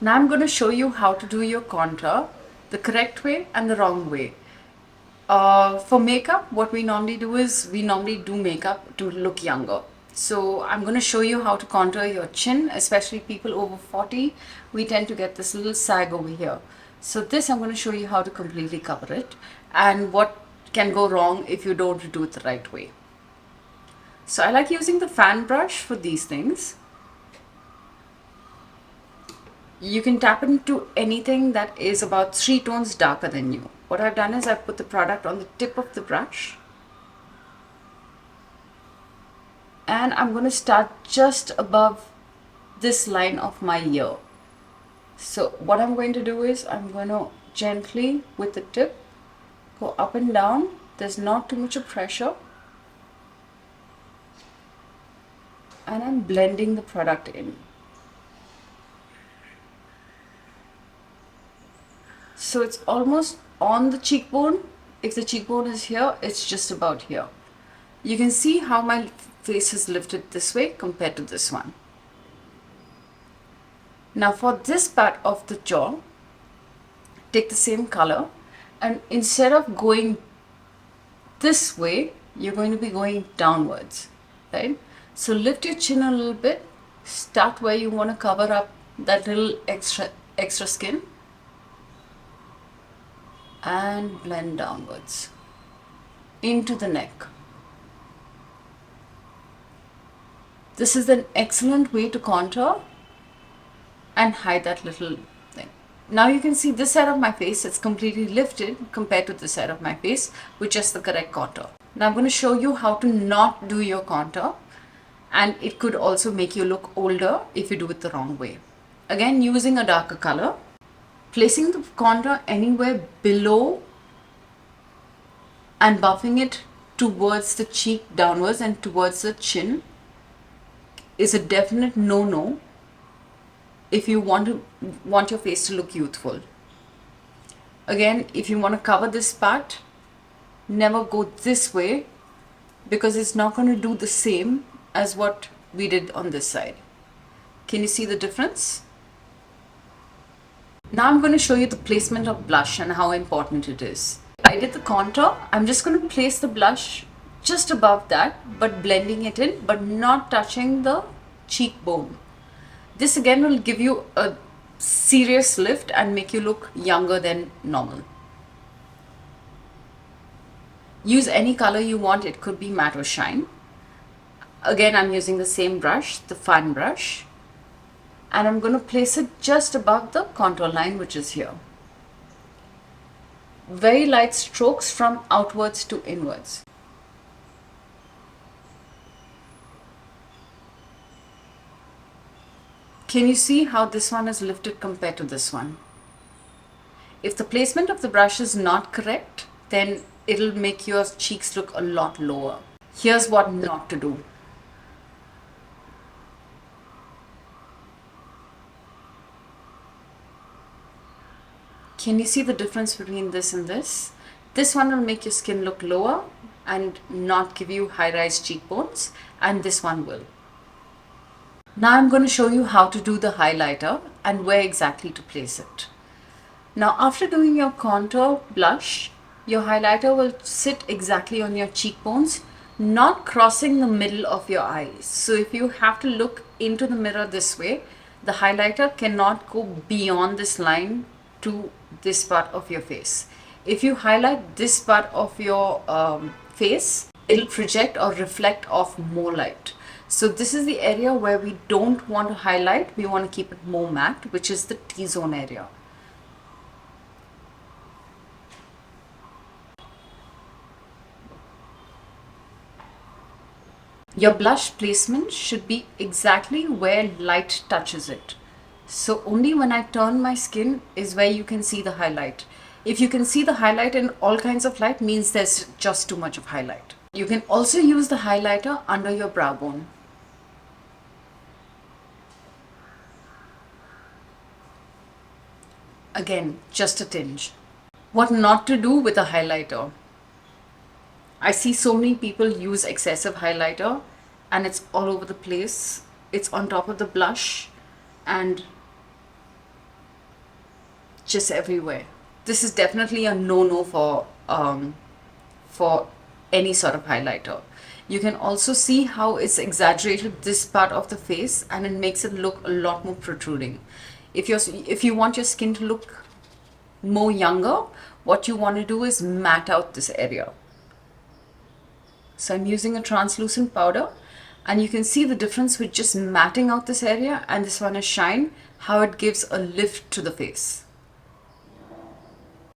Now I'm going to show you how to do your contour the correct way and the wrong way. For makeup, what we normally do is we normally do makeup to look younger. So I'm going to show you how to contour your chin, especially people over 40. We tend to get this little sag over here. So this I'm going to show you how to completely cover it and what can go wrong if you don't do it the right way. So I like using the fan brush for these things. You can tap into anything that is about 3 tones darker than you. What I've done is I've put the product on the tip of the brush. And I'm going to start just above this line of my ear. So what I'm going to do is I'm going to gently with the tip go up and down. There's not too much of pressure. And I'm blending the product in. So it's almost on the cheekbone. If the cheekbone is here, it's just about here. You can see how my face is lifted this way compared to this one. Now for this part of the jaw, take the same color and instead of going this way, you're going to be going downwards, right? So lift your chin a little bit, start where you want to cover up that little extra skin and blend downwards into the neck. This is an excellent way to contour and hide that little thing. Now you can see this side of my face, it's completely lifted compared to this side of my face, which is the correct contour. Now I'm going to show you how to not do your contour, and it could also make you look older if you do it the wrong way. Again, using a darker color, placing the contour anywhere below and buffing it towards the cheek downwards and towards the chin is a definite no-no if you want your face to look youthful. Again, if you want to cover this part, never go this way because it's not going to do the same as what we did on this side. Can you see the difference? Now I'm going to show you the placement of blush and how important it is. I did the contour. I'm just going to place the blush just above that, but blending it in, but not touching the cheekbone. This again will give you a serious lift and make you look younger than normal. Use any color you want. It could be matte or shine. Again, I'm using the same brush, the fan brush, and I'm going to place it just above the contour line, which is here. Very light strokes from outwards to inwards. Can you see how this one is lifted compared to this one? If the placement of the brush is not correct, then it'll make your cheeks look a lot lower. Here's what not to do. Can you see the difference between this and this? This one will make your skin look lower and not give you high-rise cheekbones, and this one will. Now I'm going to show you how to do the highlighter and where exactly to place it. Now after doing your contour blush, your highlighter will sit exactly on your cheekbones, not crossing the middle of your eyes. So if you have to look into the mirror this way, the highlighter cannot go beyond this line to this part of your face. If you highlight this part of your face, it'll project or reflect off more light. So this is the area where we don't want to highlight. We want to keep it more matte, which is the T-zone area. Your blush placement should be exactly where light touches it. So only when I turn my skin is where you can see the highlight. If you can see the highlight in all kinds of light, means there's just too much of highlight. You can also use the highlighter under your brow bone. Again, just a tinge. What not to do with a highlighter. I see so many people use excessive highlighter and it's all over the place. It's on top of the blush and just everywhere. This is definitely a no-no for any sort of highlighter. You can also see how it's exaggerated this part of the face and it makes it look a lot more protruding. If you want your skin to look more younger, what you want to do is matte out this area. So I'm using a translucent powder and you can see the difference with just matting out this area and this one is shine, how it gives a lift to the face.